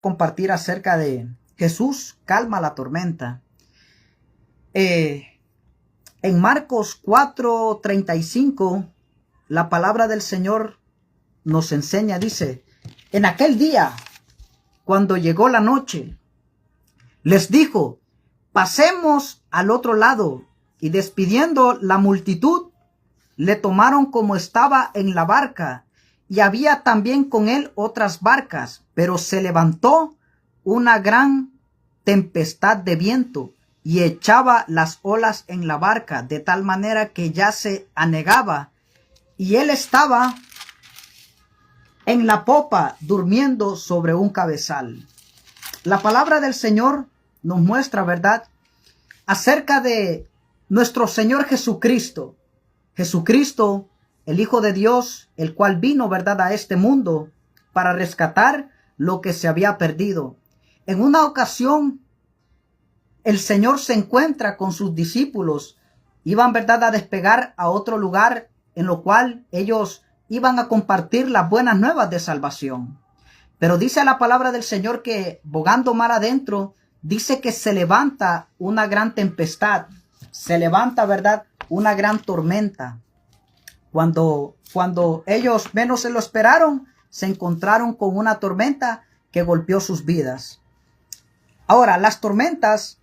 Compartir acerca de Jesús calma la tormenta. En Marcos 4:35, la palabra del Señor nos enseña, dice: en aquel día, cuando llegó la noche, les dijo: pasemos al otro lado. Y despidiendo la multitud, le tomaron como estaba en la barca, y había también con él otras barcas, pero se levantó una gran tempestad de viento y echaba las olas en la barca, de tal manera que ya se anegaba, y él estaba en la popa durmiendo sobre un cabezal. La palabra del Señor nos muestra, ¿verdad?, acerca de nuestro Señor Jesucristo. Jesucristo, el Hijo de Dios, el cual vino, ¿verdad?, a este mundo para rescatar lo que se había perdido. En una ocasión, el Señor se encuentra con sus discípulos. Iban, ¿verdad?, a despegar a otro lugar en lo cual ellos iban a compartir las buenas nuevas de salvación. Pero dice la palabra del Señor que, bogando mar adentro, dice que se levanta una gran tempestad. Se levanta, ¿verdad?, una gran tormenta. Cuando ellos menos se lo esperaron, se encontraron con una tormenta que golpeó sus vidas. Ahora, las tormentas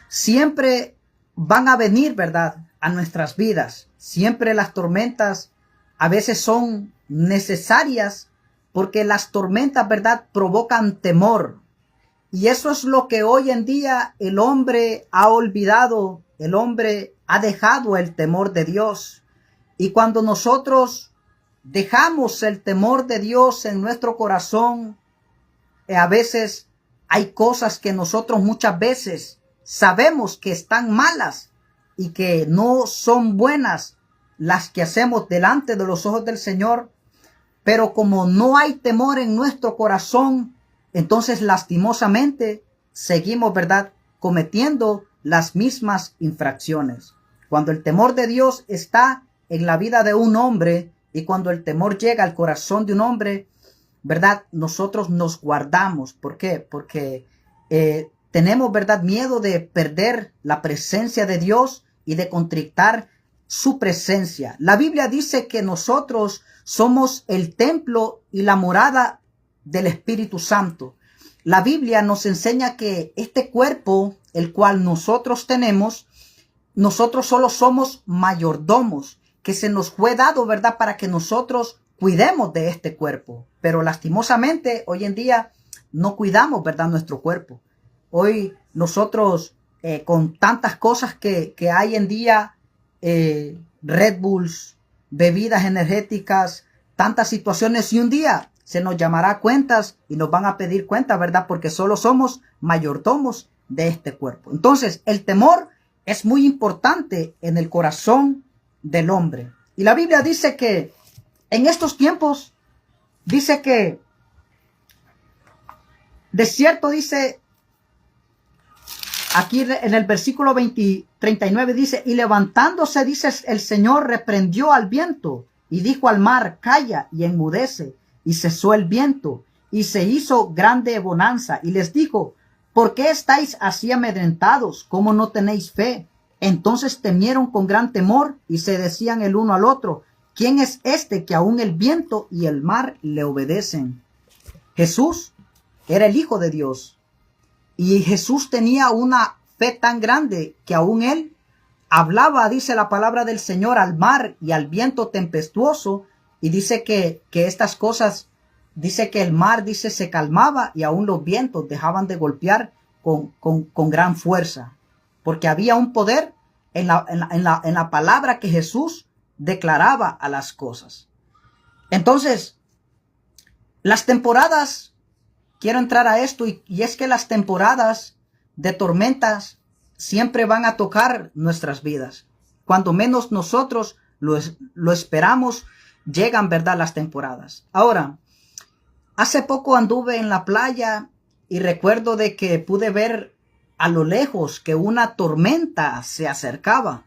siempre van a venir, ¿verdad?, a nuestras vidas. Siempre las tormentas a veces son necesarias, porque las tormentas, ¿verdad?, provocan temor. Y eso es lo que hoy en día el hombre ha olvidado. El hombre ha dejado el temor de Dios. Y cuando nosotros dejamos el temor de Dios en nuestro corazón, a veces hay cosas que nosotros muchas veces sabemos que están malas y que no son buenas, las que hacemos delante de los ojos del Señor. Pero como no hay temor en nuestro corazón, entonces lastimosamente seguimos, ¿verdad?, cometiendo las mismas infracciones. Cuando el temor de Dios está en la vida de un hombre y cuando el temor llega al corazón de un hombre, ¿verdad?, nosotros nos guardamos. ¿Por qué? Porque tenemos, ¿verdad?, miedo de perder la presencia de Dios y de contritar su presencia. La Biblia dice que nosotros somos el templo y la morada del Espíritu Santo. La Biblia nos enseña que este cuerpo, el cual nosotros tenemos, nosotros solo somos mayordomos, que se nos fue dado, ¿verdad?, para que nosotros cuidemos de este cuerpo. Pero lastimosamente hoy en día no cuidamos, ¿verdad?, nuestro cuerpo. Hoy nosotros con tantas cosas que hay en día, Red Bulls, bebidas energéticas, tantas situaciones, y un día se nos llamará a cuentas y nos van a pedir cuentas, ¿verdad?, porque solo somos mayordomos de este cuerpo. Entonces, el temor es muy importante en el corazón del hombre. Y la Biblia dice que en estos tiempos, dice que, de cierto, dice, aquí en el versículo 39 dice: y levantándose, dice, el Señor reprendió al viento y dijo al mar: calla y enmudece. Y cesó el viento y se hizo grande bonanza. Y les dijo: ¿por qué estáis así amedrentados? ¿Cómo no tenéis fe? Entonces temieron con gran temor y se decían el uno al otro: ¿quién es este que aún el viento y el mar le obedecen? Jesús era el Hijo de Dios. Y Jesús tenía una fe tan grande que aún él hablaba, dice la palabra del Señor, al mar y al viento tempestuoso. Y dice que estas cosas, dice que el mar, dice, se calmaba y aún los vientos dejaban de golpear con gran fuerza. Porque había un poder en la palabra que Jesús declaraba a las cosas. Entonces, las temporadas, quiero entrar a esto, y es que las temporadas de tormentas siempre van a tocar nuestras vidas. Cuando menos nosotros lo esperamos, llegan, ¿verdad?, las temporadas. Ahora, hace poco anduve en la playa y recuerdo de que pude ver a lo lejos que una tormenta se acercaba.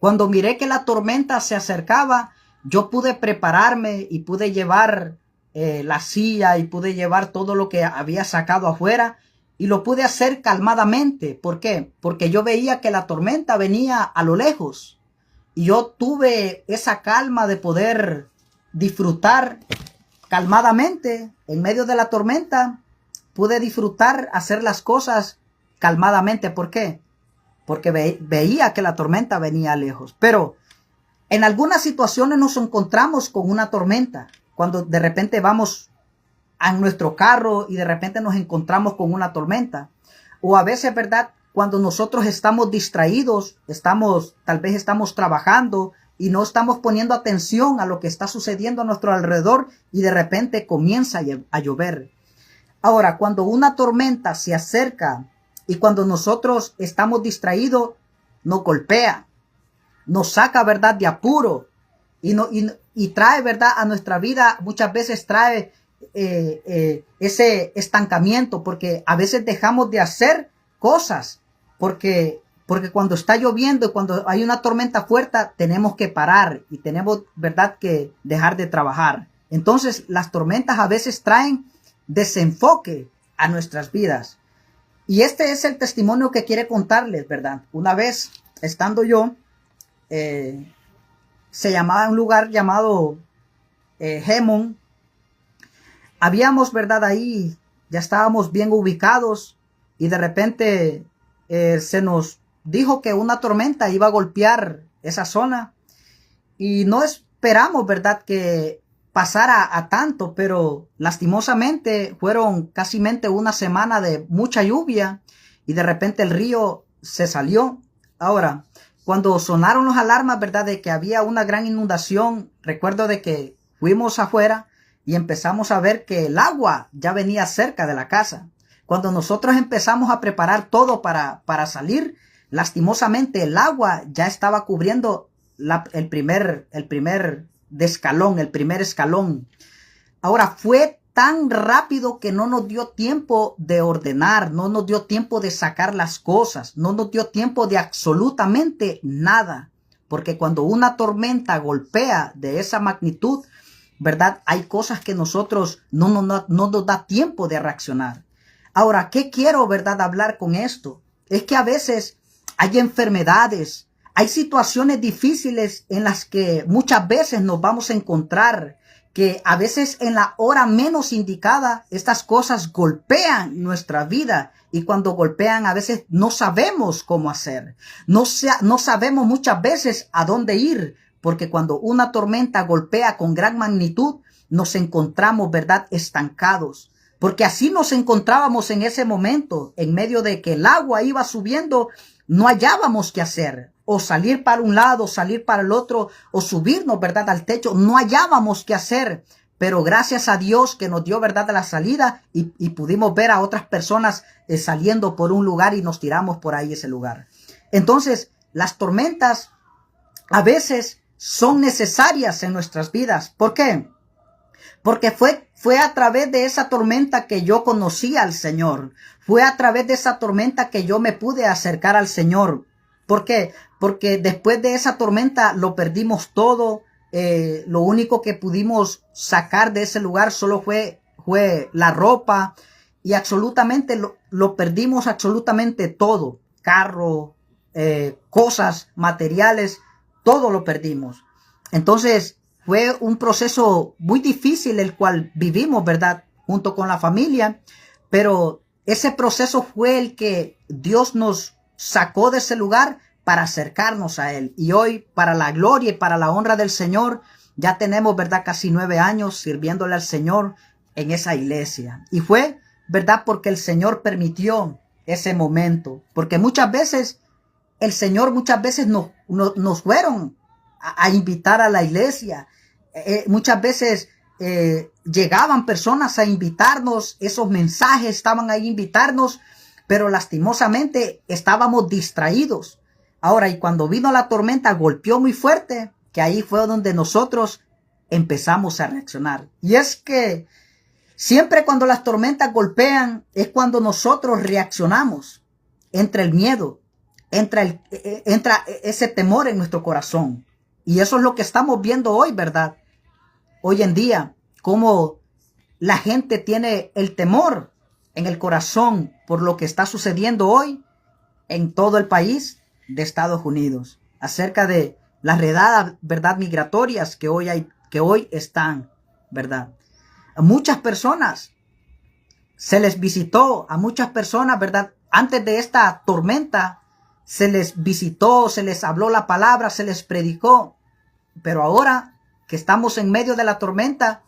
Cuando miré que la tormenta se acercaba, yo pude prepararme y pude llevar la silla y pude llevar todo lo que había sacado afuera y lo pude hacer calmadamente. ¿Por qué? Porque yo veía que la tormenta venía a lo lejos y yo tuve esa calma de poder disfrutar calmadamente en medio de la tormenta. Pude disfrutar hacer las cosas calmadamente. ¿Por qué? Porque veía que la tormenta venía lejos. Pero en algunas situaciones nos encontramos con una tormenta. Cuando de repente vamos a nuestro carro y de repente nos encontramos con una tormenta. O a veces, ¿verdad? Cuando nosotros estamos distraídos, tal vez estamos trabajando y no estamos poniendo atención a lo que está sucediendo a nuestro alrededor y de repente comienza a llover. Ahora, cuando una tormenta se acerca y cuando nosotros estamos distraídos, nos golpea, nos saca, ¿verdad?, de apuro y trae, ¿verdad?, a nuestra vida, muchas veces trae ese estancamiento, porque a veces dejamos de hacer cosas, porque cuando está lloviendo y cuando hay una tormenta fuerte, tenemos que parar y tenemos, ¿verdad?, que dejar de trabajar. Entonces, las tormentas a veces traen desenfoque a nuestras vidas. Y este es el testimonio que quiere contarles, ¿verdad? Una vez, estando yo, se llamaba un lugar llamado Hemon. Habíamos, ¿verdad? Ahí ya estábamos bien ubicados y de repente se nos dijo que una tormenta iba a golpear esa zona y no esperamos, ¿verdad?, que pasara a tanto, pero lastimosamente fueron casi una semana de mucha lluvia y de repente el río se salió. Ahora, cuando sonaron las alarmas, ¿verdad?, de que había una gran inundación, recuerdo de que fuimos afuera y empezamos a ver que el agua ya venía cerca de la casa. Cuando nosotros empezamos a preparar todo para salir, lastimosamente el agua ya estaba cubriendo el primer escalón. Ahora, fue tan rápido que no nos dio tiempo de ordenar, no nos dio tiempo de sacar las cosas, no nos dio tiempo de absolutamente nada. Porque cuando una tormenta golpea de esa magnitud, ¿verdad?, hay cosas que nosotros no nos da tiempo de reaccionar. Ahora, ¿qué quiero, verdad, hablar con esto? Es que a veces hay enfermedades, hay situaciones difíciles en las que muchas veces nos vamos a encontrar, que a veces en la hora menos indicada estas cosas golpean nuestra vida y cuando golpean a veces no sabemos cómo hacer, no sabemos muchas veces a dónde ir, porque cuando una tormenta golpea con gran magnitud nos encontramos, ¿verdad?, estancados. Porque así nos encontrábamos en ese momento, en medio de que el agua iba subiendo, no hallábamos qué hacer, o salir para un lado, salir para el otro, o subirnos, ¿verdad?, al techo, no hallábamos qué hacer. Pero gracias a Dios que nos dio, ¿verdad?, la salida y pudimos ver a otras personas saliendo por un lugar y nos tiramos por ahí ese lugar. Entonces, las tormentas a veces son necesarias en nuestras vidas. ¿Por qué? Porque fue a través de esa tormenta que yo conocí al Señor. Fue a través de esa tormenta que yo me pude acercar al Señor. ¿Por qué? Porque después de esa tormenta lo perdimos todo. Lo único que pudimos sacar de ese lugar solo fue la ropa. Y absolutamente lo perdimos absolutamente todo. Carro, cosas, materiales, todo lo perdimos. Entonces, fue un proceso muy difícil el cual vivimos, ¿verdad?, junto con la familia, pero ese proceso fue el que Dios nos sacó de ese lugar para acercarnos a Él. Y hoy, para la gloria y para la honra del Señor, ya tenemos, ¿verdad?, casi 9 años sirviéndole al Señor en esa iglesia. Y fue, ¿verdad?, porque el Señor permitió ese momento, porque muchas veces el Señor nos fueron a invitar a la iglesia. Muchas veces llegaban personas a invitarnos, esos mensajes estaban ahí a invitarnos, pero lastimosamente estábamos distraídos. Ahora, y cuando vino la tormenta, golpeó muy fuerte, que ahí fue donde nosotros empezamos a reaccionar. Y es que siempre cuando las tormentas golpean, es cuando nosotros reaccionamos. Entra el miedo, entra ese temor en nuestro corazón. Y eso es lo que estamos viendo hoy, ¿verdad? Hoy en día, cómo la gente tiene el temor en el corazón por lo que está sucediendo hoy en todo el país de Estados Unidos, acerca de las redadas, ¿verdad?, migratorias que hoy están, ¿verdad? A muchas personas se les visitó, a muchas personas, ¿verdad? Antes de esta tormenta se les visitó, se les habló la palabra, se les predicó, pero ahora que estamos en medio de la tormenta,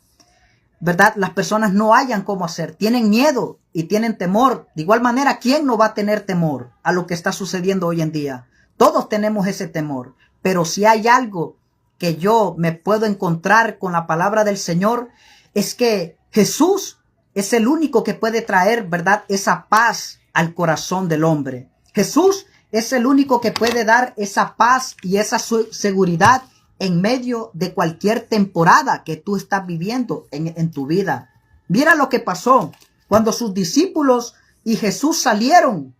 ¿verdad?, las personas no hallan cómo hacer, tienen miedo y tienen temor. De igual manera, ¿quién no va a tener temor a lo que está sucediendo hoy en día? Todos tenemos ese temor, pero si hay algo que yo me puedo encontrar con la palabra del Señor, es que Jesús es el único que puede traer, ¿verdad?, esa paz al corazón del hombre. Jesús es el único que puede dar esa paz y esa seguridad en medio de cualquier temporada que tú estás viviendo en tu vida. Mira lo que pasó cuando sus discípulos y Jesús salieron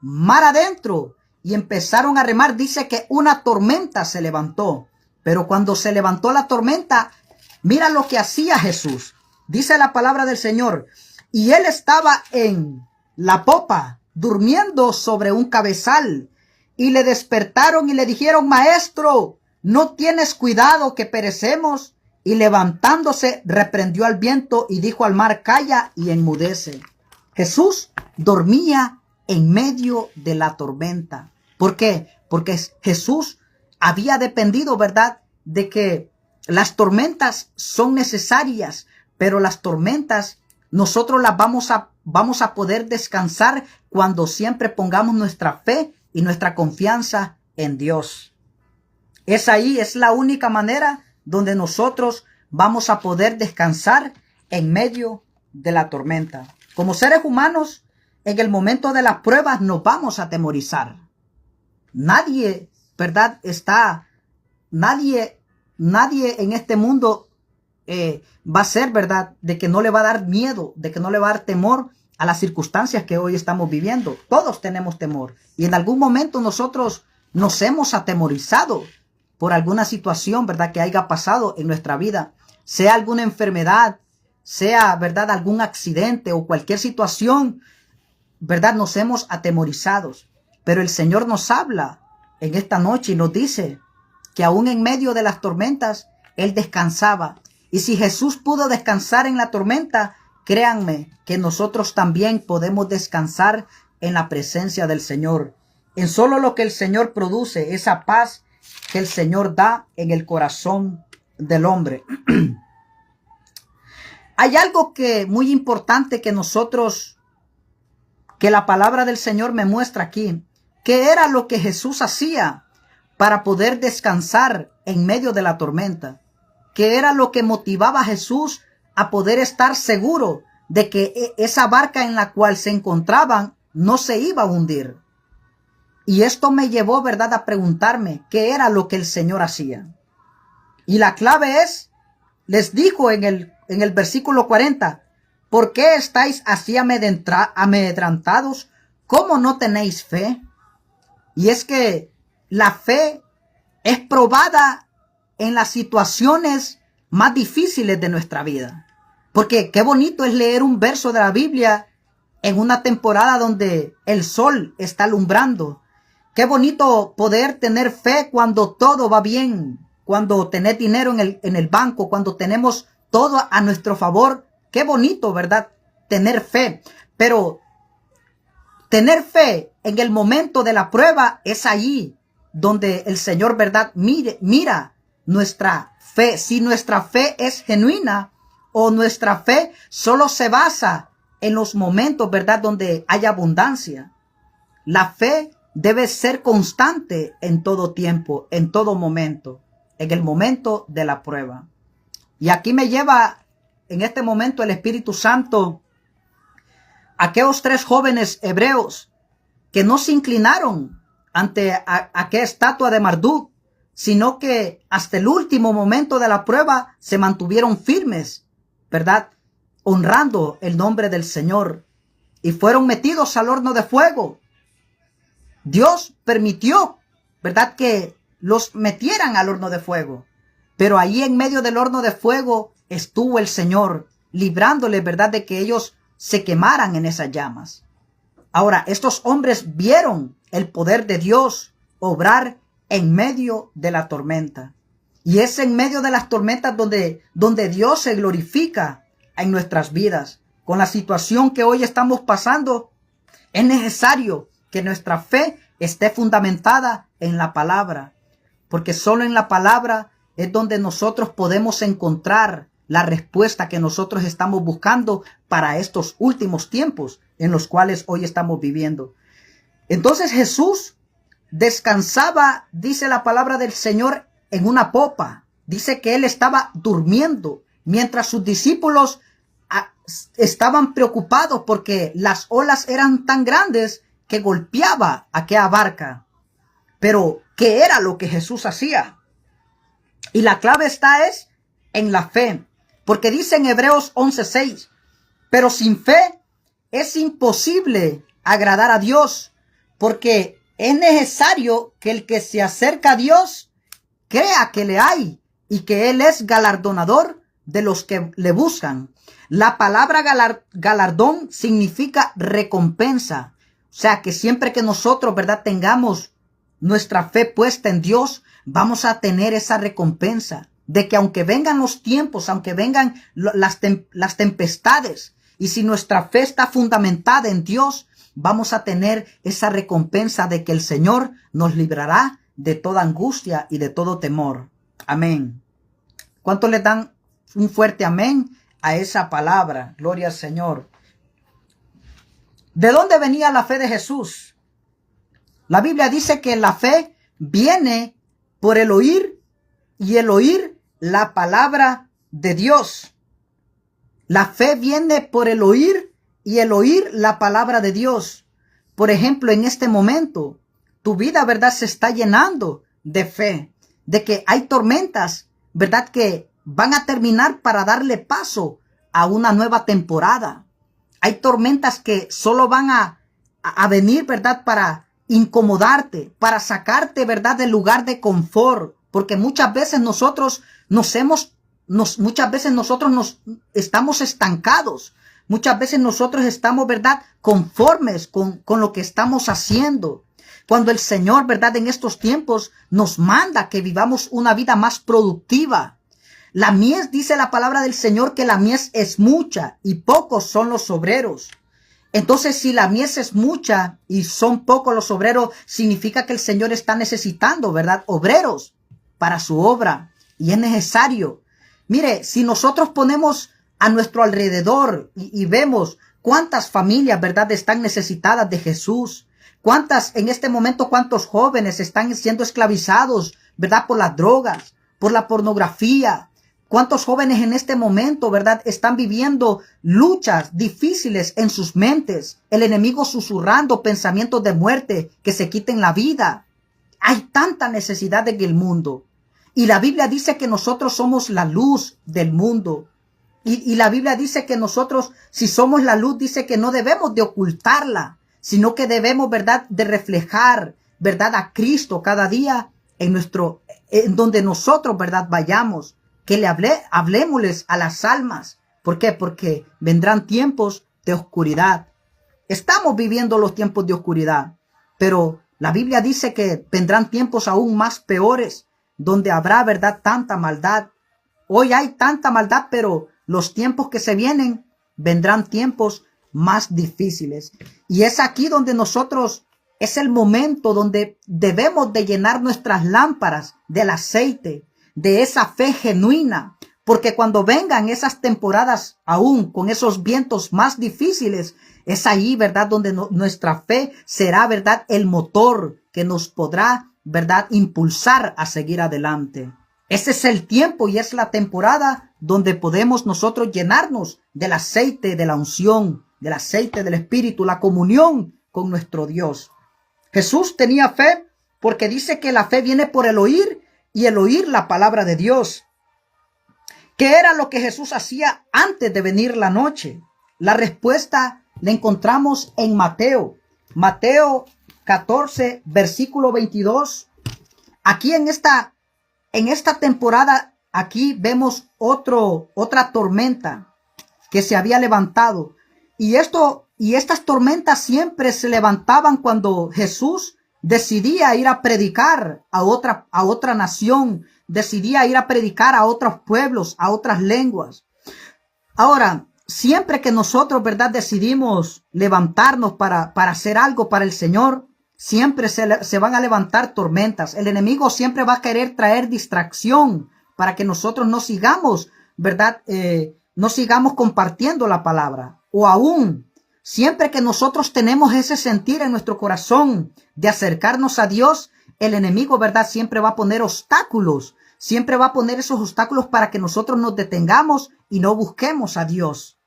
mar adentro y empezaron a remar. Dice que una tormenta se levantó, pero cuando se levantó la tormenta, mira lo que hacía Jesús. Dice la palabra del Señor, y él estaba en la popa, durmiendo sobre un cabezal, y le despertaron y le dijeron: Maestro, ¿no tienes cuidado que perecemos? Y levantándose, reprendió al viento y dijo al mar: Calla y enmudece. Jesús dormía en medio de la tormenta. ¿Por qué? Porque Jesús había dependido, ¿verdad?, de que las tormentas son necesarias, pero las tormentas nosotros las vamos a poder descansar cuando siempre pongamos nuestra fe y nuestra confianza en Dios. Es la única manera donde nosotros vamos a poder descansar en medio de la tormenta. Como seres humanos, en el momento de las pruebas nos vamos a atemorizar. Nadie, ¿verdad?, nadie en este mundo va a ser, ¿verdad?, de que no le va a dar miedo, de que no le va a dar temor a las circunstancias que hoy estamos viviendo. Todos tenemos temor. Y en algún momento nosotros nos hemos atemorizado por alguna situación, ¿verdad?, que haya pasado en nuestra vida. Sea alguna enfermedad, sea, ¿verdad?, algún accidente o cualquier situación, ¿verdad?, nos hemos atemorizado. Pero el Señor nos habla en esta noche y nos dice que aún en medio de las tormentas, Él descansaba. Y si Jesús pudo descansar en la tormenta, créanme que nosotros también podemos descansar en la presencia del Señor. En solo lo que el Señor produce, esa paz que el Señor da en el corazón del hombre. Hay algo muy importante que la palabra del Señor me muestra aquí. ¿Qué era lo que Jesús hacía para poder descansar en medio de la tormenta? ¿Qué era lo que motivaba a Jesús a poder estar seguro de que esa barca en la cual se encontraban no se iba a hundir? Y esto me llevó, ¿verdad?, a preguntarme qué era lo que el Señor hacía. Y la clave es, les dijo en el versículo 40, ¿por qué estáis así amedrentados? ¿Cómo no tenéis fe? Y es que la fe es probada en las situaciones más difíciles de nuestra vida. Porque qué bonito es leer un verso de la Biblia en una temporada donde el sol está alumbrando. Qué bonito poder tener fe cuando todo va bien, cuando tenés dinero en el banco, cuando tenemos todo a nuestro favor. Qué bonito, ¿verdad?, tener fe. Pero tener fe en el momento de la prueba es allí donde el Señor, ¿verdad?, mira nuestra fe. Si nuestra fe es genuina o nuestra fe solo se basa en los momentos, ¿verdad?, donde hay abundancia. La fe debe ser constante en todo tiempo, en todo momento, en el momento de la prueba. Y aquí me lleva en este momento el Espíritu Santo a aquellos 3 jóvenes hebreos que no se inclinaron ante aquella estatua de Marduk, sino que hasta el último momento de la prueba se mantuvieron firmes, ¿verdad?, honrando el nombre del Señor, y fueron metidos al horno de fuego. Dios permitió, ¿verdad?, que los metieran al horno de fuego, pero ahí en medio del horno de fuego estuvo el Señor, librándoles, ¿verdad?, de que ellos se quemaran en esas llamas. Ahora, estos hombres vieron el poder de Dios obrar en medio de la tormenta. Y es en medio de las tormentas donde Dios se glorifica en nuestras vidas. Con la situación que hoy estamos pasando, es necesario que nuestra fe esté fundamentada en la palabra, porque solo en la palabra es donde nosotros podemos encontrar la respuesta que nosotros estamos buscando para estos últimos tiempos en los cuales hoy estamos viviendo. Entonces Jesús descansaba, dice la palabra del Señor, en una popa. Dice que él estaba durmiendo mientras sus discípulos estaban preocupados porque las olas eran tan grandes que golpeaba aquella barca. Pero, ¿qué era lo que Jesús hacía? Y la clave es en la fe. Porque dice en Hebreos 11:6, pero sin fe es imposible agradar a Dios, porque es necesario que el que se acerca a Dios crea que le hay y que Él es galardonador de los que le buscan. La palabra galardón significa recompensa. O sea, que siempre que nosotros, ¿verdad?, tengamos nuestra fe puesta en Dios, vamos a tener esa recompensa de que aunque vengan los tiempos, aunque vengan las tempestades, y si nuestra fe está fundamentada en Dios, vamos a tener esa recompensa de que el Señor nos librará de toda angustia y de todo temor. Amén. ¿Cuántos le dan un fuerte amén a esa palabra? Gloria al Señor. ¿De dónde venía la fe de Jesús? La Biblia dice que la fe viene por el oír y el oír la palabra de Dios. La fe viene por el oír y el oír la palabra de Dios. Por ejemplo, en este momento, tu vida, ¿verdad?, se está llenando de fe, de que hay tormentas, ¿verdad?, que van a terminar para darle paso a una nueva temporada. Hay tormentas que solo van a venir, ¿verdad?, para incomodarte, para sacarte, ¿verdad?, del lugar de confort, porque muchas veces nosotros nos estamos estancados. Muchas veces nosotros estamos, ¿verdad?, conformes con lo que estamos haciendo. Cuando el Señor, ¿verdad?, en estos tiempos nos manda que vivamos una vida más productiva. La mies, dice la palabra del Señor, que la mies es mucha y pocos son los obreros. Entonces, si la mies es mucha y son pocos los obreros, significa que el Señor está necesitando, ¿verdad?, obreros para su obra. Y es necesario. Mire, si nosotros ponemos a nuestro alrededor y vemos cuántas familias, ¿verdad?, están necesitadas de Jesús. Cuántas, en este momento, cuántos jóvenes están siendo esclavizados, ¿verdad?, por las drogas, por la pornografía. Cuántos jóvenes en este momento, ¿verdad?, están viviendo luchas difíciles en sus mentes. El enemigo susurrando pensamientos de muerte, que se quiten la vida. Hay tanta necesidad en el mundo. Y la Biblia dice que nosotros somos la luz del mundo. Y la Biblia dice que nosotros, si somos la luz, dice que no debemos de ocultarla, sino que debemos, ¿verdad?, de reflejar, ¿verdad?, a Cristo cada día en donde nosotros, ¿verdad?, vayamos. Que le hablemosles a las almas. ¿Por qué? Porque vendrán tiempos de oscuridad. Estamos viviendo los tiempos de oscuridad, pero la Biblia dice que vendrán tiempos aún más peores, donde habrá, ¿verdad?, tanta maldad. Hoy hay tanta maldad, pero los tiempos que se vienen vendrán tiempos más difíciles. Y es aquí donde es el momento donde debemos de llenar nuestras lámparas del aceite, de esa fe genuina, porque cuando vengan esas temporadas aún con esos vientos más difíciles, es ahí, ¿verdad?, donde nuestra fe será, ¿verdad?, el motor que nos podrá, ¿verdad?, impulsar a seguir adelante. Ese es el tiempo y es la temporada donde podemos nosotros llenarnos del aceite de la unción, del aceite del Espíritu, la comunión con nuestro Dios. Jesús tenía fe porque dice que la fe viene por el oír y el oír la palabra de Dios. ¿Qué era lo que Jesús hacía antes de venir la noche? La respuesta la encontramos en Mateo 14, versículo 22. Aquí en esta temporada, aquí vemos otra tormenta. que se había levantado. Y estas tormentas siempre se levantaban cuando Jesús decidía ir a predicar a otra nación, decidía ir a predicar a otros pueblos, a otras lenguas. Ahora, siempre que nosotros, ¿verdad?, decidimos levantarnos para hacer algo para el Señor, siempre se van a levantar tormentas. El enemigo siempre va a querer traer distracción para que nosotros no sigamos, ¿verdad?, no sigamos compartiendo la palabra. O aún, siempre que nosotros tenemos ese sentir en nuestro corazón de acercarnos a Dios, el enemigo, ¿verdad?, siempre va a poner obstáculos. Siempre va a poner esos obstáculos para que nosotros nos detengamos y no busquemos a Dios.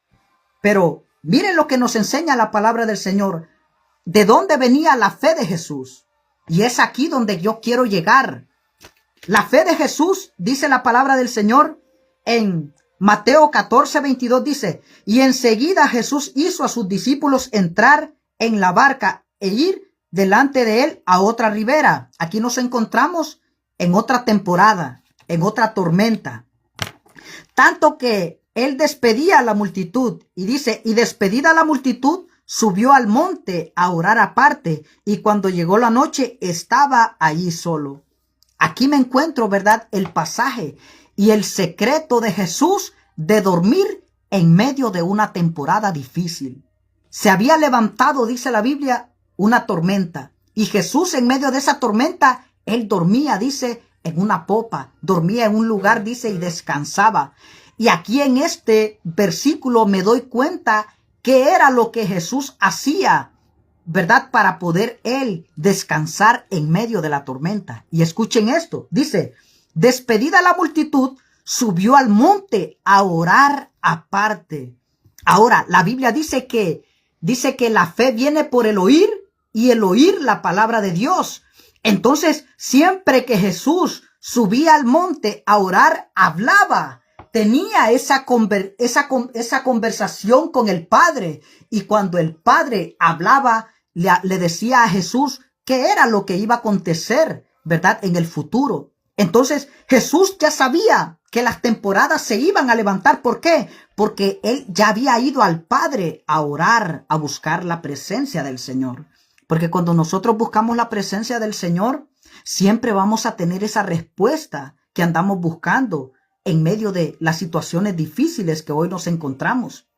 Pero miren lo que nos enseña la palabra del Señor. ¿De dónde venía la fe de Jesús? Y es aquí donde yo quiero llegar. La fe de Jesús, dice la palabra del Señor en Mateo 14:22, dice: y enseguida Jesús hizo a sus discípulos entrar en la barca e ir delante de él a otra ribera. Aquí nos encontramos en otra temporada, en otra tormenta. Tanto que él despedía a la multitud, y dice, y despedida la multitud, subió al monte a orar aparte, y cuando llegó la noche estaba allí solo. Aquí me encuentro, ¿verdad?, el pasaje y el secreto de Jesús de dormir en medio de una temporada difícil. Se había levantado, dice la Biblia, una tormenta, y Jesús en medio de esa tormenta, él dormía, dice, en una popa, dormía en un lugar, dice, y descansaba. Y aquí en este versículo me doy cuenta qué era lo que Jesús hacía, ¿verdad?, para poder él descansar en medio de la tormenta. Y escuchen esto, dice, despedida la multitud, subió al monte a orar aparte. Ahora, la Biblia dice que la fe viene por el oír y el oír la palabra de Dios. Entonces, siempre que Jesús subía al monte a orar, hablaba, tenía esa conversación con el Padre. Y cuando el Padre hablaba, le decía a Jesús qué era lo que iba a acontecer, ¿verdad?, en el futuro. Entonces, Jesús ya sabía que las temporadas se iban a levantar. ¿Por qué? Porque él ya había ido al Padre a orar, a buscar la presencia del Señor. Porque cuando nosotros buscamos la presencia del Señor, siempre vamos a tener esa respuesta que andamos buscando en medio de las situaciones difíciles que hoy nos encontramos.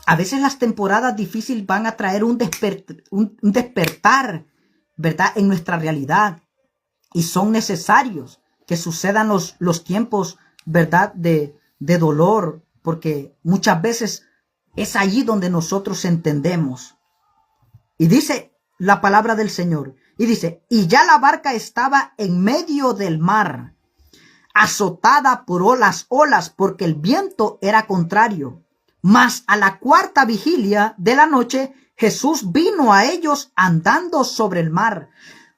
A veces las temporadas difíciles van a traer un despertar, ¿verdad?, en nuestra realidad. Y son necesarios que sucedan los tiempos, ¿verdad?, de dolor, porque muchas veces es allí donde nosotros entendemos. Y dice la palabra del Señor, y dice, y ya la barca estaba en medio del mar, azotada por las olas, porque el viento era contrario. Mas a la cuarta vigilia de la noche, Jesús vino a ellos andando sobre el mar.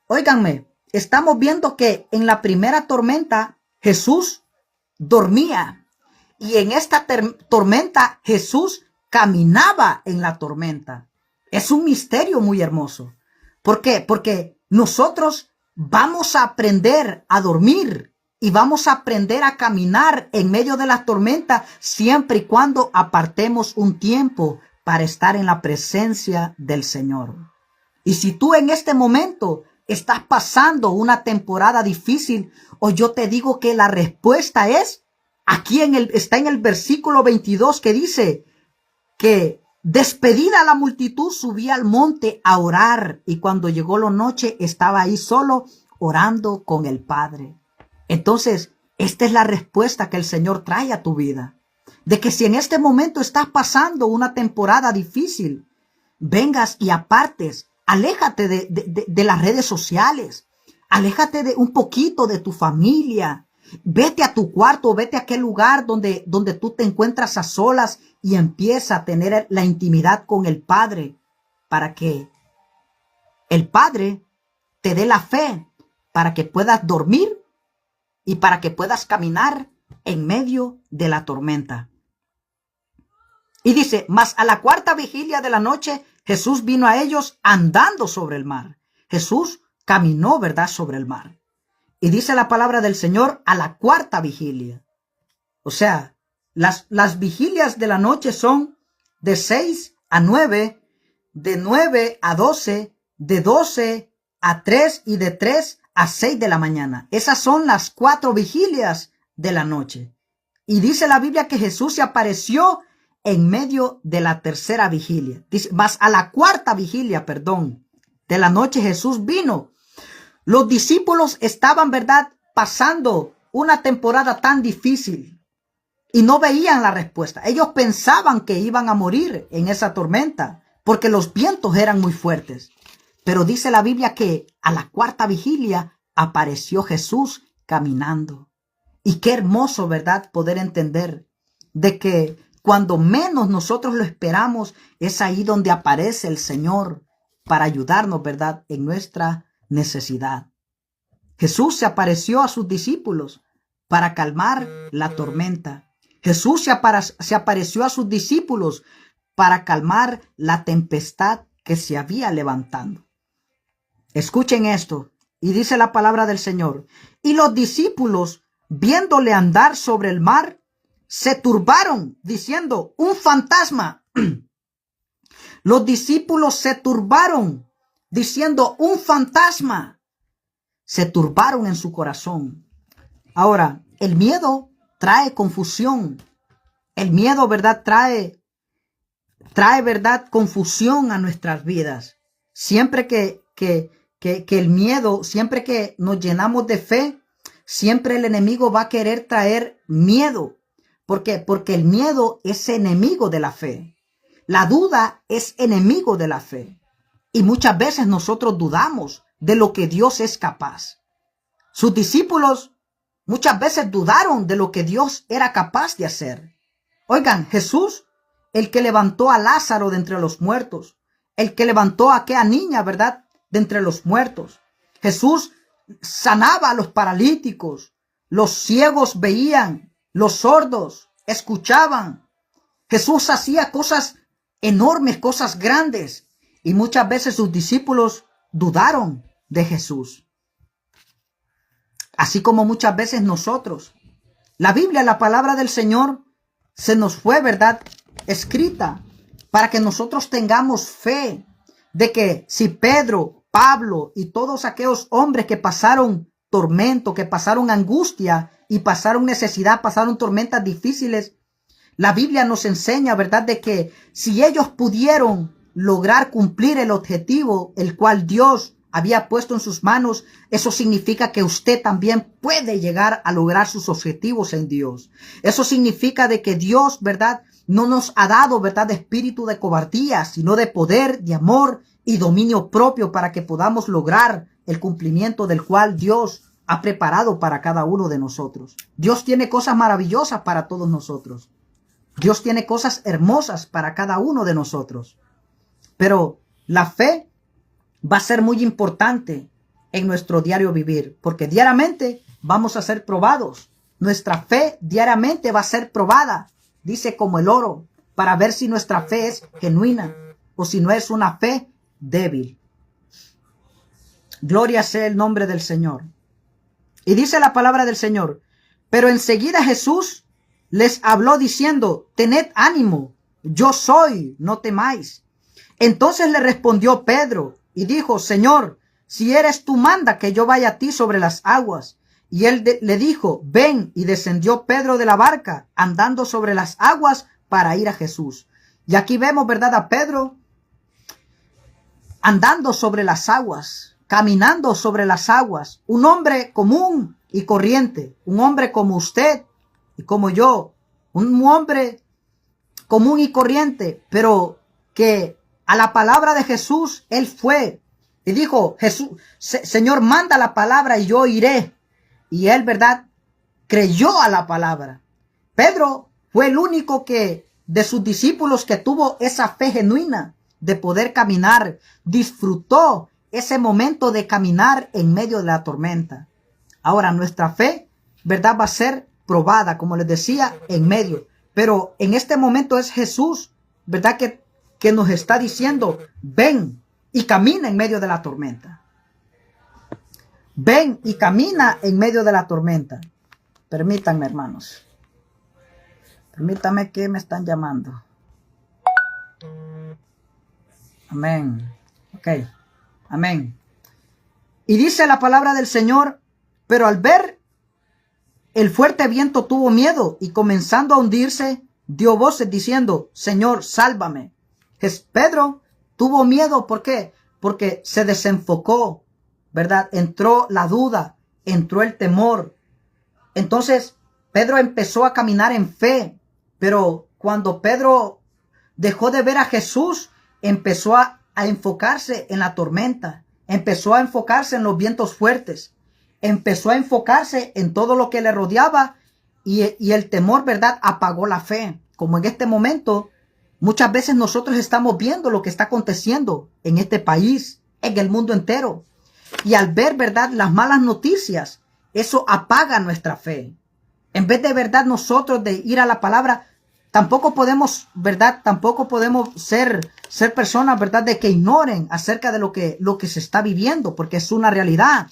Óiganme, estamos viendo que en la primera tormenta Jesús dormía, y en esta tormenta Jesús caminaba en la tormenta. Es un misterio muy hermoso. ¿Por qué? Porque nosotros vamos a aprender a dormir y vamos a aprender a caminar en medio de la tormenta siempre y cuando apartemos un tiempo para estar en la presencia del Señor. Y si tú en este momento estás pasando una temporada difícil, o yo te digo que la respuesta es, aquí está en el versículo 22 que dice que despedida la multitud subía al monte a orar, y cuando llegó la noche estaba ahí solo orando con el Padre. Entonces, esta es la respuesta que el Señor trae a tu vida. De que si en este momento estás pasando una temporada difícil, vengas y apartes, aléjate de las redes sociales, aléjate de un poquito de tu familia, vete a tu cuarto, vete a aquel lugar donde tú te encuentras a solas y empieza a tener la intimidad con el Padre, para que el Padre te dé la fe para que puedas dormir y para que puedas caminar en medio de la tormenta. Y dice, mas a la cuarta vigilia de la noche, Jesús vino a ellos andando sobre el mar. Jesús caminó, ¿verdad?, sobre el mar. Y dice la palabra del Señor, a la cuarta vigilia. O sea, Las vigilias de la noche son de 6 a 9, de 9 a 12, de 12 a 3 y de 3 a 6 de la mañana. Esas son las 4 vigilias de la noche. Y dice la Biblia que Jesús se apareció en medio de la tercera vigilia. Dice, más a la cuarta vigilia, de la noche Jesús vino. Los discípulos estaban, ¿verdad?, pasando una temporada tan difícil y no veían la respuesta. Ellos pensaban que iban a morir en esa tormenta porque los vientos eran muy fuertes. Pero dice la Biblia que a la cuarta vigilia apareció Jesús caminando. Y qué hermoso, ¿verdad?, poder entender de que cuando menos nosotros lo esperamos, es ahí donde aparece el Señor para ayudarnos, ¿verdad?, en nuestra necesidad. Jesús se apareció a sus discípulos para calmar la tormenta. Jesús se apareció a sus discípulos para calmar la tempestad que se había levantando. Escuchen esto, y dice la palabra del Señor. Y los discípulos, viéndole andar sobre el mar, se turbaron, diciendo, un fantasma. Los discípulos se turbaron, diciendo, un fantasma. Se turbaron en su corazón. Ahora, el miedo trae confusión. El miedo, ¿verdad?, trae, ¿verdad?, confusión a nuestras vidas. Siempre que el miedo, siempre que nos llenamos de fe, siempre el enemigo va a querer traer miedo. ¿Por qué? Porque el miedo es enemigo de la fe. La duda es enemigo de la fe. Y muchas veces nosotros dudamos de lo que Dios es capaz. Sus discípulos muchas veces dudaron de lo que Dios era capaz de hacer. Oigan, Jesús, el que levantó a Lázaro de entre los muertos, el que levantó a aquella niña, ¿verdad?, de entre los muertos. Jesús sanaba a los paralíticos, los ciegos veían, los sordos escuchaban. Jesús hacía cosas enormes, cosas grandes, y muchas veces sus discípulos dudaron de Jesús. Así como muchas veces nosotros. La Biblia, la palabra del Señor, se nos fue, ¿verdad?, escrita para que nosotros tengamos fe de que si Pedro, Pablo y todos aquellos hombres que pasaron tormento, que pasaron angustia y pasaron necesidad, pasaron tormentas difíciles, la Biblia nos enseña, ¿verdad?, de que si ellos pudieron lograr cumplir el objetivo el cual Dios había puesto en sus manos, eso significa que usted también puede llegar a lograr sus objetivos en Dios. Eso significa de que Dios, ¿verdad?, no nos ha dado, ¿verdad?, de espíritu de cobardía, sino de poder, de amor y dominio propio para que podamos lograr el cumplimiento del cual Dios ha preparado para cada uno de nosotros. Dios tiene cosas maravillosas para todos nosotros. Dios tiene cosas hermosas para cada uno de nosotros. Pero la fe va a ser muy importante en nuestro diario vivir, porque diariamente vamos a ser probados. Nuestra fe diariamente va a ser probada, dice, como el oro, para ver si nuestra fe es genuina o si no es una fe débil. Gloria sea el nombre del Señor. Y dice la palabra del Señor, pero enseguida Jesús les habló diciendo, tened ánimo, yo soy, no temáis. Entonces le respondió Pedro y dijo, Señor, si eres tú, manda que yo vaya a ti sobre las aguas. Y él le dijo, ven, y descendió Pedro de la barca, andando sobre las aguas para ir a Jesús. Y aquí vemos, ¿verdad?, a Pedro andando sobre las aguas, caminando sobre las aguas, un hombre común y corriente, un hombre como usted y como yo, un hombre común y corriente, pero que a la palabra de Jesús él fue y dijo, Jesús, Señor, manda la palabra y yo iré. Y él, ¿verdad?, creyó a la palabra. Pedro fue el único que de sus discípulos que tuvo esa fe genuina de poder caminar, disfrutó ese momento de caminar en medio de la tormenta. Ahora nuestra fe, ¿verdad?, va a ser probada, como les decía, en medio. Pero en este momento es Jesús, ¿verdad?, que nos está diciendo, ven y camina en medio de la tormenta. Ven y camina en medio de la tormenta. Permítanme, hermanos. Permítame que me están llamando. Amén. Ok. Amén. Y dice la palabra del Señor, pero al ver el fuerte viento tuvo miedo y comenzando a hundirse, dio voces diciendo, Señor, sálvame. Pedro tuvo miedo, ¿por qué? Porque se desenfocó, ¿verdad? Entró la duda, entró el temor. Entonces, Pedro empezó a caminar en fe, pero cuando Pedro dejó de ver a Jesús, empezó a enfocarse en la tormenta, empezó a enfocarse en los vientos fuertes, empezó a enfocarse en todo lo que le rodeaba y el temor, ¿verdad?, apagó la fe. Como en este momento, muchas veces nosotros estamos viendo lo que está aconteciendo en este país, en el mundo entero. Y al ver, ¿verdad?, las malas noticias, eso apaga nuestra fe. En vez de, ¿verdad?, nosotros de ir a la palabra, tampoco podemos, ¿verdad?, tampoco podemos ser personas, ¿verdad?, de que ignoren acerca de lo que se está viviendo, porque es una realidad.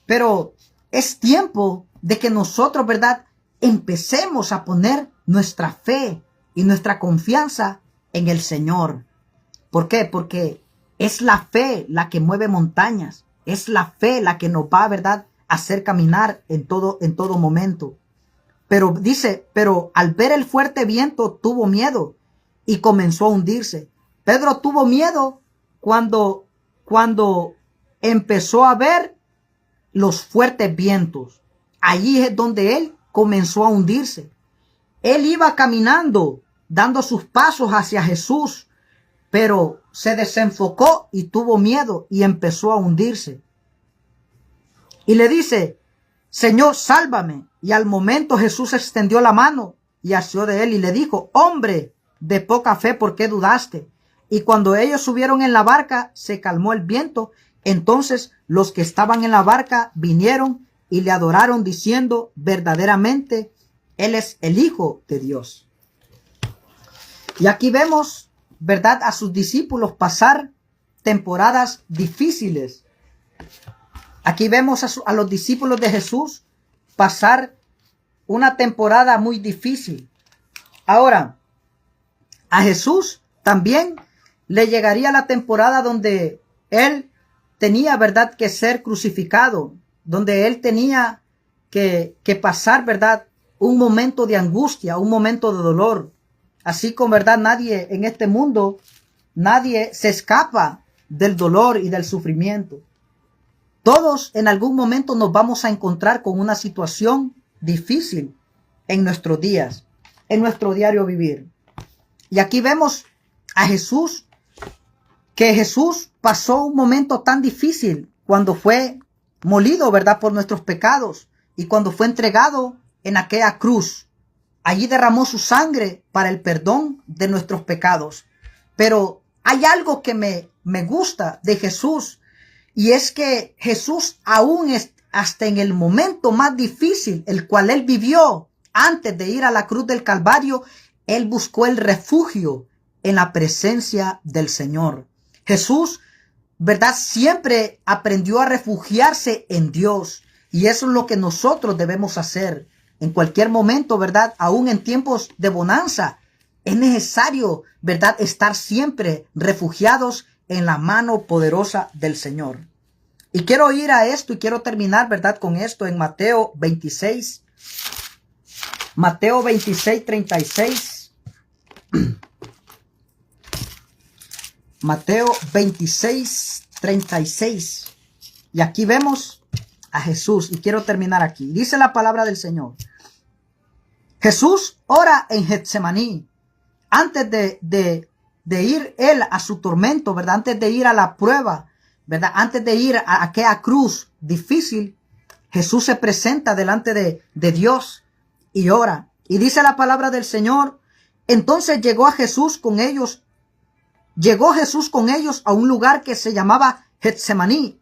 Pero es tiempo de que nosotros, ¿verdad?, empecemos a poner nuestra fe y nuestra confianza en el Señor. ¿Por qué? Porque es la fe la que mueve montañas. Es la fe la que nos va, ¿verdad?, a hacer caminar en todo momento. Pero dice, pero al ver el fuerte viento tuvo miedo y comenzó a hundirse. Pedro tuvo miedo cuando empezó a ver los fuertes vientos. Allí es donde él comenzó a hundirse. Él iba caminando, dando sus pasos hacia Jesús, pero se desenfocó y tuvo miedo y empezó a hundirse. Y le dice, Señor, sálvame. Y al momento Jesús extendió la mano y asió de él y le dijo, hombre de poca fe, ¿por qué dudaste? Y cuando ellos subieron en la barca, se calmó el viento. Entonces los que estaban en la barca vinieron y le adoraron diciendo, verdaderamente, Él es el Hijo de Dios. Y aquí vemos, ¿verdad?, a sus discípulos pasar temporadas difíciles. Aquí vemos a los discípulos de Jesús pasar una temporada muy difícil. Ahora, a Jesús también le llegaría la temporada donde Él tenía, ¿verdad?, que ser crucificado, donde Él tenía que pasar, ¿verdad?, un momento de angustia, un momento de dolor. Así como, ¿verdad?, nadie en este mundo, nadie se escapa del dolor y del sufrimiento. Todos en algún momento nos vamos a encontrar con una situación difícil en nuestros días, en nuestro diario vivir. Y aquí vemos a Jesús, que Jesús pasó un momento tan difícil cuando fue molido, ¿verdad?, por nuestros pecados y cuando fue entregado en aquella cruz. Allí derramó su sangre para el perdón de nuestros pecados. Pero hay algo que me gusta de Jesús, y es que Jesús aún hasta en el momento más difícil, el cual Él vivió antes de ir a la cruz del Calvario, Él buscó el refugio en la presencia del Señor. Jesús, ¿verdad?, siempre aprendió a refugiarse en Dios. Y eso es lo que nosotros debemos hacer. En cualquier momento, ¿verdad?, aún en tiempos de bonanza, es necesario, ¿verdad?, estar siempre refugiados en la mano poderosa del Señor. Y quiero ir a esto y quiero terminar, ¿verdad?, con esto en Mateo 26. Mateo 26, 36. Mateo 26, 36. Y aquí vemos a Jesús. Y quiero terminar aquí. Dice la palabra del Señor. Jesús ora en Getsemaní. Antes de ir él a su tormento, ¿verdad?, antes de ir a la prueba, ¿verdad?, antes de ir a aquella cruz difícil, Jesús se presenta delante de Dios y ora. Y dice la palabra del Señor, entonces llegó Jesús con ellos a un lugar que se llamaba Getsemaní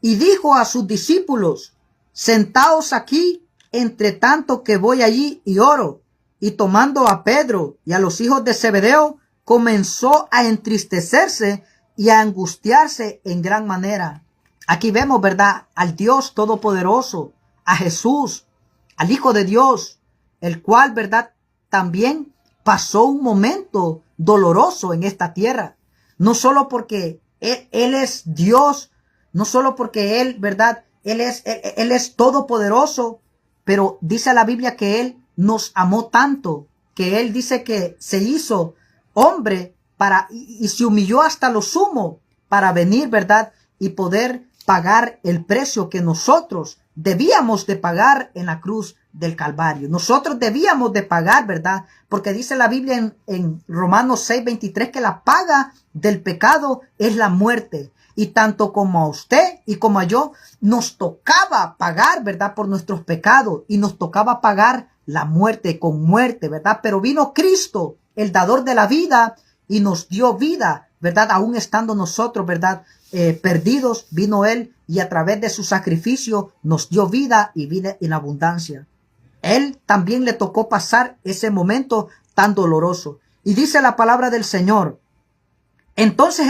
y dijo a sus discípulos, sentaos aquí entre tanto que voy allí y oro. Y tomando a Pedro y a los hijos de Zebedeo, comenzó a entristecerse y a angustiarse en gran manera. Aquí vemos, ¿verdad?, al Dios Todopoderoso, a Jesús, al Hijo de Dios, el cual, ¿verdad?, también pasó un momento doloroso en esta tierra. No solo porque Él es Dios, no solo porque Él, ¿verdad? Él es todopoderoso, pero dice la Biblia que Él nos amó tanto, que Él dice que se hizo hombre y se humilló hasta lo sumo para venir, ¿verdad? Y poder pagar el precio que nosotros debíamos de pagar en la cruz del Calvario. Nosotros debíamos de pagar, ¿verdad? Porque dice la Biblia en Romanos 6:23 que la paga del pecado es la muerte. Y tanto como a usted y como a yo nos tocaba pagar, ¿verdad? Por nuestros pecados, y nos tocaba pagar la muerte con muerte, ¿verdad? Pero vino Cristo, el dador de la vida, y nos dio vida, ¿verdad? Aún estando nosotros, ¿verdad? Perdidos, vino Él y a través de su sacrificio nos dio vida y vida en abundancia. Él también le tocó pasar ese momento tan doloroso. Y dice la palabra del Señor. Entonces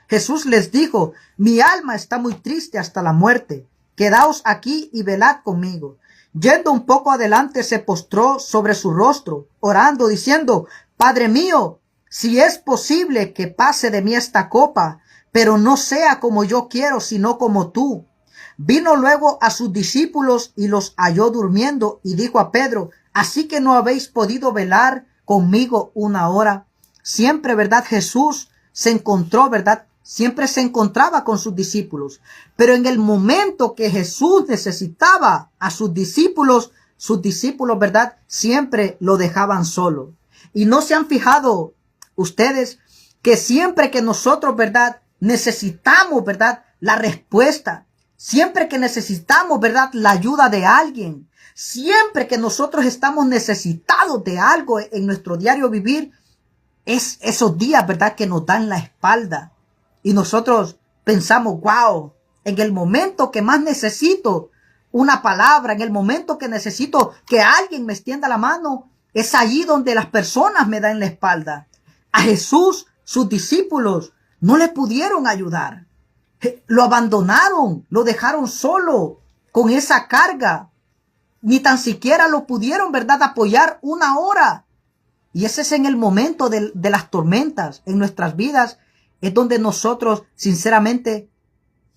Jesús les dijo, mi alma está muy triste hasta la muerte. Quedaos aquí y velad conmigo. Yendo un poco adelante se postró sobre su rostro, orando, diciendo, Padre mío, si es posible que pase de mí esta copa, pero no sea como yo quiero, sino como tú. Vino luego a sus discípulos y los halló durmiendo y dijo a Pedro, así que no habéis podido velar conmigo una hora. Siempre, ¿verdad? Jesús se encontró, ¿verdad? Siempre se encontraba con sus discípulos. Pero en el momento que Jesús necesitaba a sus discípulos, ¿verdad? Siempre lo dejaban solo. Y no se han fijado ustedes que siempre que nosotros, ¿verdad? Necesitamos, ¿verdad? La respuesta. Siempre que necesitamos, ¿verdad? La ayuda de alguien. Siempre que nosotros estamos necesitados de algo en nuestro diario vivir, es esos días, ¿verdad? Que nos dan la espalda. Y nosotros pensamos, wow, en el momento que más necesito una palabra, en el momento que necesito que alguien me extienda la mano, es allí donde las personas me dan la espalda. A Jesús, sus discípulos, no le pudieron ayudar. Lo abandonaron, lo dejaron solo con esa carga. Ni tan siquiera lo pudieron, ¿verdad?, apoyar una hora. Y ese es en el momento de las tormentas en nuestras vidas. Es donde nosotros, sinceramente,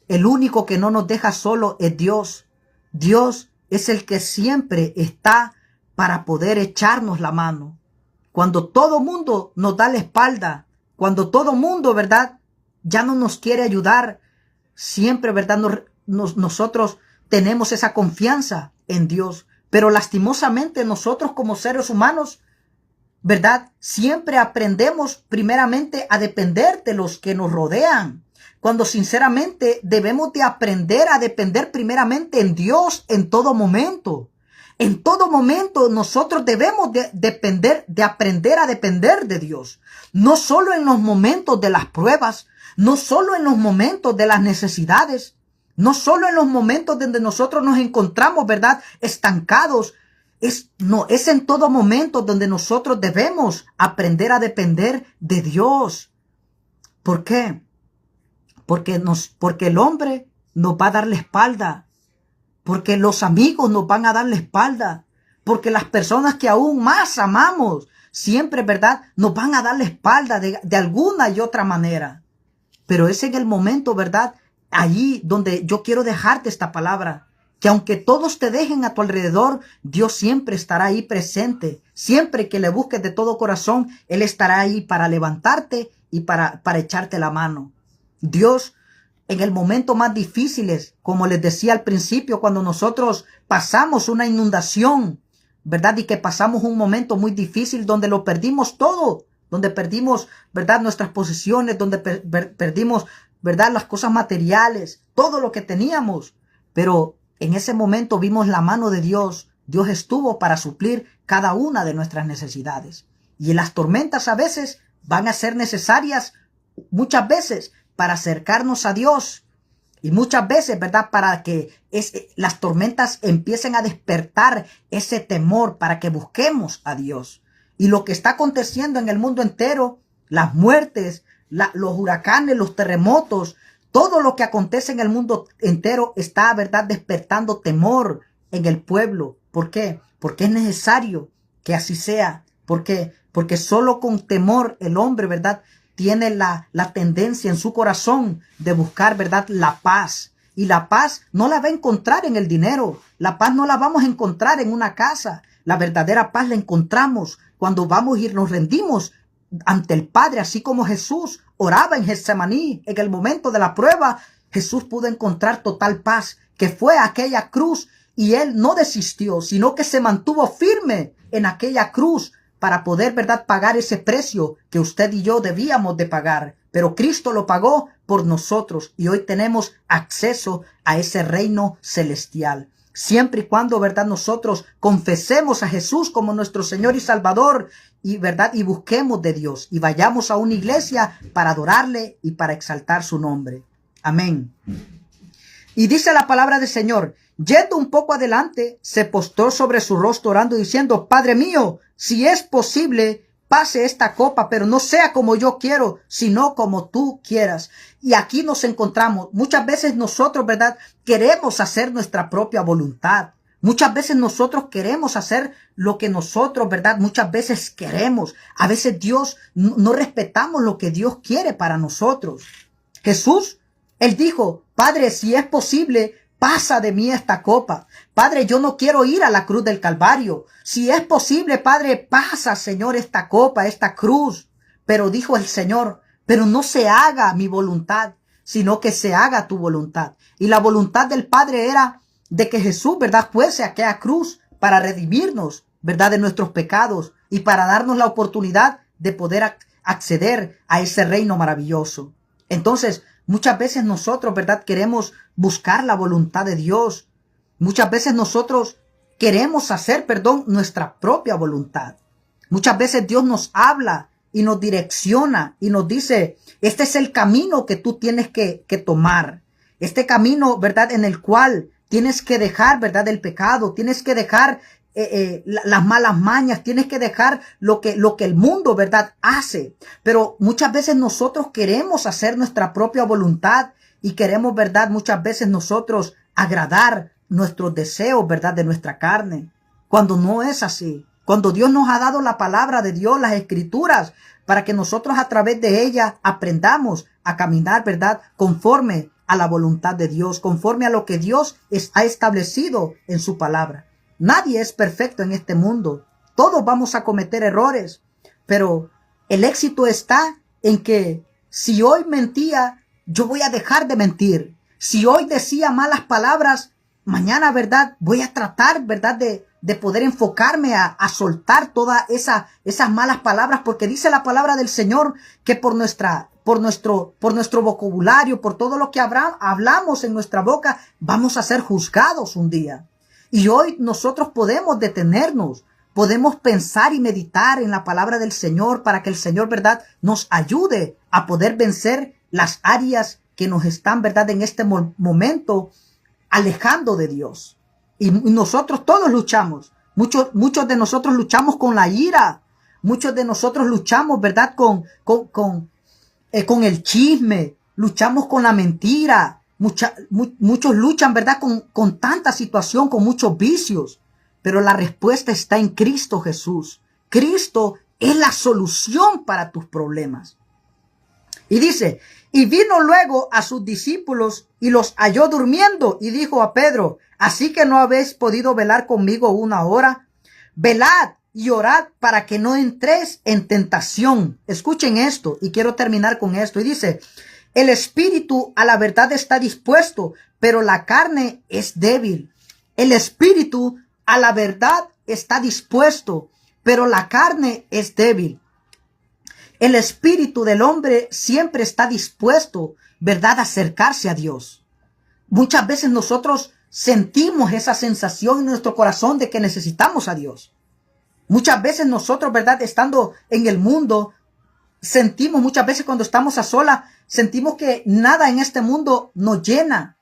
el único que no nos deja solo es Dios. Dios es el que siempre está para poder echarnos la mano. Cuando todo mundo nos da la espalda, cuando todo mundo, ¿verdad?, ya no nos quiere ayudar, siempre, ¿verdad?, nosotros tenemos esa confianza en Dios. Pero lastimosamente nosotros como seres humanos, ¿verdad?, siempre aprendemos primeramente a depender de los que nos rodean, cuando sinceramente debemos de aprender a depender primeramente en Dios en todo momento. En todo momento nosotros debemos de aprender a depender de Dios. No solo en los momentos de las pruebas, no solo en los momentos de las necesidades, no solo en los momentos donde nosotros nos encontramos, ¿verdad?, estancados. Es en todo momento donde nosotros debemos aprender a depender de Dios. ¿Por qué? Porque el hombre nos va a dar la espalda. Porque los amigos nos van a dar la espalda. Porque las personas que aún más amamos, siempre, ¿verdad?, nos van a dar la espalda de alguna y otra manera. Pero es en el momento, ¿verdad?, allí donde yo quiero dejarte esta palabra. Que aunque todos te dejen a tu alrededor, Dios siempre estará ahí presente. Siempre que le busques de todo corazón, Él estará ahí para levantarte y para echarte la mano. Dios, en el momento más difíciles, como les decía al principio, cuando nosotros pasamos una inundación, ¿verdad?, y que pasamos un momento muy difícil donde lo perdimos todo, donde perdimos, ¿verdad?, nuestras posesiones, donde perdimos, ¿verdad?, las cosas materiales, todo lo que teníamos. Pero en ese momento vimos la mano de Dios. Dios estuvo para suplir cada una de nuestras necesidades. Y las tormentas a veces van a ser necesarias, muchas veces, para acercarnos a Dios. Y muchas veces, ¿verdad?, para que las tormentas empiecen a despertar ese temor, para que busquemos a Dios. Y lo que está aconteciendo en el mundo entero, las muertes, los huracanes, los terremotos, todo lo que acontece en el mundo entero está, ¿verdad?, despertando temor en el pueblo. ¿Por qué? Porque es necesario que así sea. ¿Por qué? Porque solo con temor el hombre, ¿verdad?, tiene la tendencia en su corazón de buscar, ¿verdad?, la paz. Y la paz no la va a encontrar en el dinero. La paz no la vamos a encontrar en una casa. La verdadera paz la encontramos cuando vamos y nos rendimos ante el Padre, así como Jesús oraba en Getsemaní. En el momento de la prueba, Jesús pudo encontrar total paz, que fue aquella cruz, y él no desistió, sino que se mantuvo firme en aquella cruz para poder, ¿verdad?, pagar ese precio que usted y yo debíamos de pagar. Pero Cristo lo pagó por nosotros y hoy tenemos acceso a ese reino celestial. Siempre y cuando, ¿verdad?, nosotros confesemos a Jesús como nuestro Señor y Salvador y, ¿verdad?, y busquemos de Dios y vayamos a una iglesia para adorarle y para exaltar su nombre. Amén. Y dice la palabra del Señor: yendo un poco adelante, se postró sobre su rostro orando, diciendo: Padre mío, si es posible, pase esta copa, pero no sea como yo quiero, sino como tú quieras. Y aquí nos encontramos. Muchas veces nosotros, ¿verdad?, queremos hacer nuestra propia voluntad. Muchas veces nosotros queremos hacer lo que nosotros, ¿verdad?, muchas veces queremos. A veces no respetamos lo que Dios quiere para nosotros. Jesús, él dijo: Padre, si es posible, pasa de mí esta copa. Padre, yo no quiero ir a la cruz del Calvario. Si es posible, Padre, pasa, Señor, esta copa, esta cruz. Pero dijo el Señor: pero no se haga mi voluntad, sino que se haga tu voluntad. Y la voluntad del Padre era de que Jesús, ¿verdad?, fuese a aquella cruz para redimirnos, ¿verdad?, de nuestros pecados y para darnos la oportunidad de poder acceder a ese reino maravilloso. Entonces, muchas veces nosotros, ¿verdad?, queremos buscar la voluntad de Dios. Muchas veces nosotros queremos hacer, nuestra propia voluntad. Muchas veces Dios nos habla y nos direcciona y nos dice: este es el camino que tú tienes que tomar. Este camino, ¿verdad?, en el cual tienes que dejar, ¿verdad?, el pecado, tienes que dejar las malas mañas, tienes que dejar lo que el mundo, ¿verdad?, hace. Pero muchas veces nosotros queremos hacer nuestra propia voluntad y queremos, ¿verdad?, muchas veces nosotros agradar nuestros deseos, ¿verdad?, de nuestra carne, cuando no es así. Cuando Dios nos ha dado la palabra de Dios, las escrituras, para que nosotros a través de ellas aprendamos a caminar, ¿verdad?, conforme a la voluntad de Dios, conforme a lo que Dios ha establecido en su palabra. Nadie es perfecto en este mundo. Todos vamos a cometer errores, pero el éxito está en que si hoy mentía, yo voy a dejar de mentir. Si hoy decía malas palabras, mañana, ¿verdad?, voy a tratar, ¿verdad?, de poder enfocarme a soltar todas esas malas palabras, porque dice la palabra del Señor que por nuestro vocabulario, por todo lo que hablamos en nuestra boca, vamos a ser juzgados un día. Y hoy nosotros podemos detenernos, podemos pensar y meditar en la palabra del Señor para que el Señor, ¿verdad?, nos ayude a poder vencer las áreas que nos están, ¿verdad?, en este momento alejando de Dios. Y nosotros todos luchamos. Muchos de nosotros luchamos con la ira. Muchos de nosotros luchamos, ¿verdad?, con el chisme. Luchamos con la mentira. Muchos luchan, ¿verdad?, con tanta situación, con muchos vicios. Pero la respuesta está en Cristo Jesús. Cristo es la solución para tus problemas. Y dice: y vino luego a sus discípulos y los halló durmiendo, y dijo a Pedro: ¿así que no habéis podido velar conmigo una hora? Velad y orad para que no entréis en tentación. Escuchen esto, y quiero terminar con esto. Y dice: el espíritu a la verdad está dispuesto, pero la carne es débil. El espíritu a la verdad está dispuesto, pero la carne es débil. El espíritu del hombre siempre está dispuesto, ¿verdad?, a acercarse a Dios. Muchas veces nosotros sentimos esa sensación en nuestro corazón de que necesitamos a Dios. Muchas veces nosotros, ¿verdad?, estando en el mundo, sentimos muchas veces cuando estamos a solas, sentimos que nada en este mundo nos llena.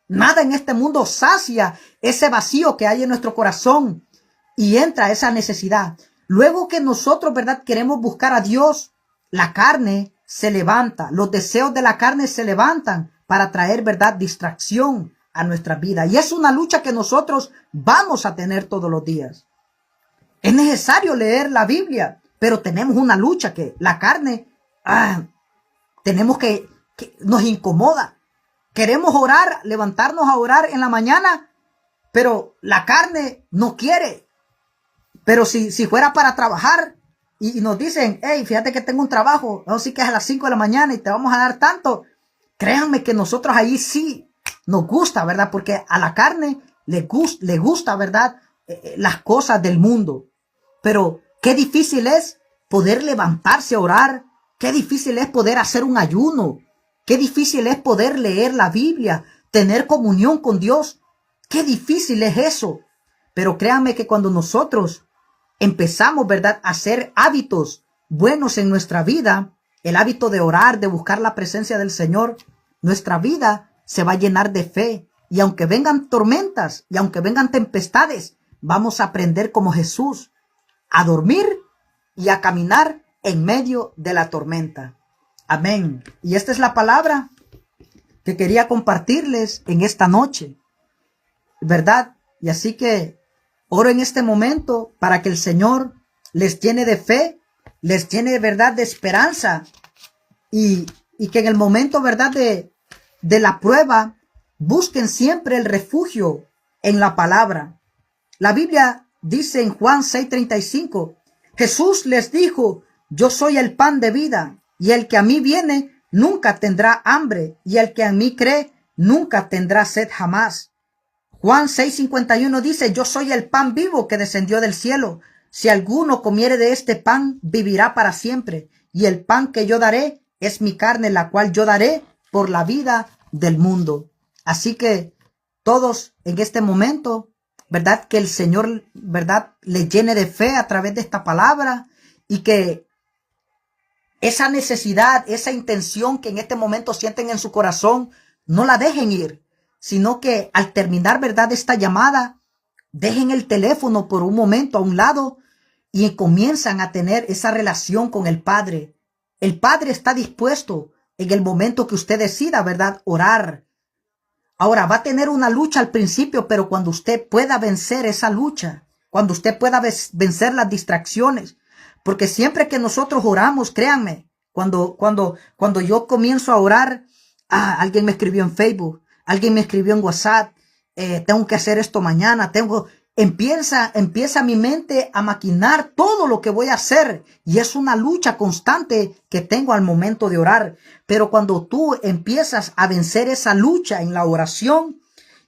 Nada en este mundo sacia ese vacío que hay en nuestro corazón y entra esa necesidad. Luego que nosotros, ¿verdad?, queremos buscar a Dios, la carne se levanta, los deseos de la carne se levantan para traer, ¿verdad?, distracción a nuestra vida. Y es una lucha que nosotros vamos a tener todos los días. Es necesario leer la Biblia, pero tenemos una lucha que la carne, tenemos que nos incomoda. Queremos orar, levantarnos a orar en la mañana, pero la carne no quiere. Pero si fuera para trabajar y nos dicen, hey, fíjate que tengo un trabajo, así que es a las 5 de la mañana y te vamos a dar tanto, créanme que nosotros ahí sí nos gusta, ¿verdad? Porque a la carne le gusta, ¿verdad? Las cosas del mundo. Pero qué difícil es poder levantarse a orar. Qué difícil es poder hacer un ayuno. Qué difícil es poder leer la Biblia, tener comunión con Dios. Qué difícil es eso. Pero créanme que cuando nosotros empezamos, ¿verdad?, a hacer hábitos buenos en nuestra vida, el hábito de orar, de buscar la presencia del Señor, nuestra vida se va a llenar de fe. Y aunque vengan tormentas y aunque vengan tempestades, vamos a aprender como Jesús a dormir y a caminar en medio de la tormenta. Amén. Y esta es la palabra que quería compartirles en esta noche, ¿verdad? Y así que oro en este momento para que el Señor les llene de fe, les llene de verdad de esperanza y que en el momento, ¿verdad?, de la prueba, busquen siempre el refugio en la palabra. La Biblia dice en Juan 6:35, Jesús les dijo, yo soy el pan de vida, y el que a mí viene nunca tendrá hambre, y el que a mí cree nunca tendrá sed jamás. Juan 6:51 dice, yo soy el pan vivo que descendió del cielo. Si alguno comiere de este pan, vivirá para siempre. Y el pan que yo daré es mi carne, la cual yo daré por la vida del mundo. Así que todos en este momento, ¿verdad?, que el Señor, ¿verdad?, les llene de fe a través de esta palabra y que esa necesidad, esa intención que en este momento sienten en su corazón, no la dejen ir, sino que al terminar, ¿verdad?, esta llamada, dejen el teléfono por un momento a un lado y comienzan a tener esa relación con el Padre. El Padre está dispuesto en el momento que usted decida, ¿verdad?, orar. Ahora, va a tener una lucha al principio, pero cuando usted pueda vencer esa lucha, cuando usted pueda vencer las distracciones, porque siempre que nosotros oramos, créanme, cuando yo comienzo a orar, alguien me escribió en Facebook, alguien me escribió en WhatsApp, tengo que hacer esto mañana, empieza mi mente a maquinar todo lo que voy a hacer y es una lucha constante que tengo al momento de orar. Pero cuando tú empiezas a vencer esa lucha en la oración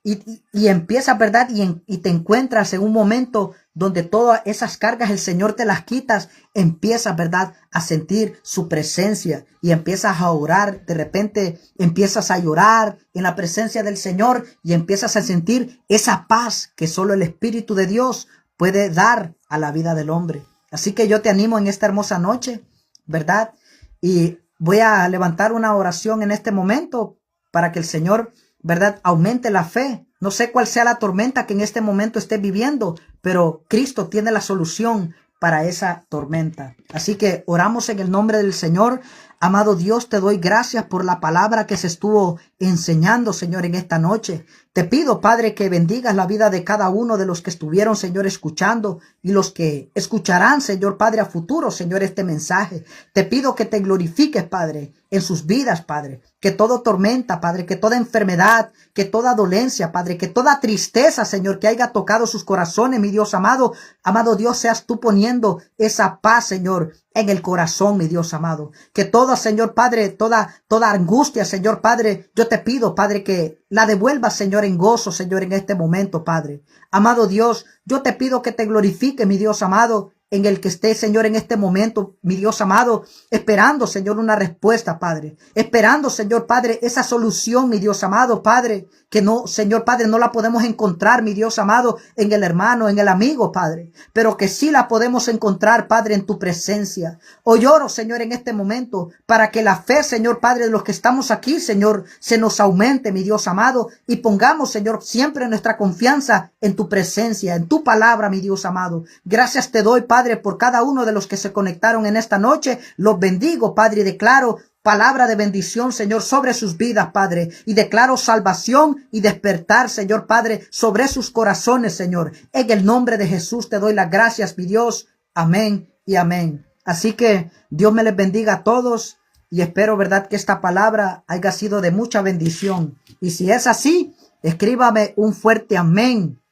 y empiezas, ¿verdad? Y te encuentras en un momento donde todas esas cargas el Señor te las quitas, empiezas, ¿verdad?, a sentir su presencia y empiezas a orar. De repente empiezas a llorar en la presencia del Señor y empiezas a sentir esa paz que solo el Espíritu de Dios puede dar a la vida del hombre. Así que yo te animo en esta hermosa noche, ¿verdad? Y voy a levantar una oración en este momento para que el Señor, ¿verdad?, aumente la fe. No sé cuál sea la tormenta que en este momento esté viviendo, pero Cristo tiene la solución para esa tormenta. Así que oramos en el nombre del Señor. Amado Dios, te doy gracias por la palabra que se estuvo enseñando, Señor, en esta noche. Te pido, Padre, que bendigas la vida de cada uno de los que estuvieron, Señor, escuchando y los que escucharán, Señor Padre, a futuro, Señor, este mensaje. Te pido que te glorifiques, Padre, en sus vidas, Padre. Que toda tormenta, Padre, que toda enfermedad, que toda dolencia, Padre, que toda tristeza, Señor, que haya tocado sus corazones, mi Dios amado, amado Dios, seas tú poniendo esa paz, Señor, en el corazón, mi Dios amado. Que toda, Señor Padre, toda angustia, Señor Padre, yo te pido, Padre, que la devuelvas, Señor, en gozo, Señor, en este momento, Padre. Amado Dios, yo te pido que te glorifique, mi Dios amado, en el que esté, Señor, en este momento, mi Dios amado, esperando, Señor, una respuesta, Padre. Esperando, Señor Padre, esa solución, mi Dios amado, Padre, que no, Señor Padre, no la podemos encontrar, mi Dios amado, en el hermano, en el amigo, Padre, pero que sí la podemos encontrar, Padre, en tu presencia. Hoy oro, Señor, en este momento, para que la fe, Señor Padre, de los que estamos aquí, Señor, se nos aumente, mi Dios amado, y pongamos, Señor, siempre nuestra confianza en tu presencia, en tu palabra, mi Dios amado. Gracias te doy, Padre, por cada uno de los que se conectaron en esta noche. Los bendigo, Padre, y declaro palabra de bendición, Señor, sobre sus vidas, Padre. Y declaro salvación y despertar, Señor, Padre, sobre sus corazones, Señor. En el nombre de Jesús te doy las gracias, mi Dios. Amén y amén. Así que Dios me les bendiga a todos y espero, verdad, que esta palabra haya sido de mucha bendición. Y si es así, escríbame un fuerte amén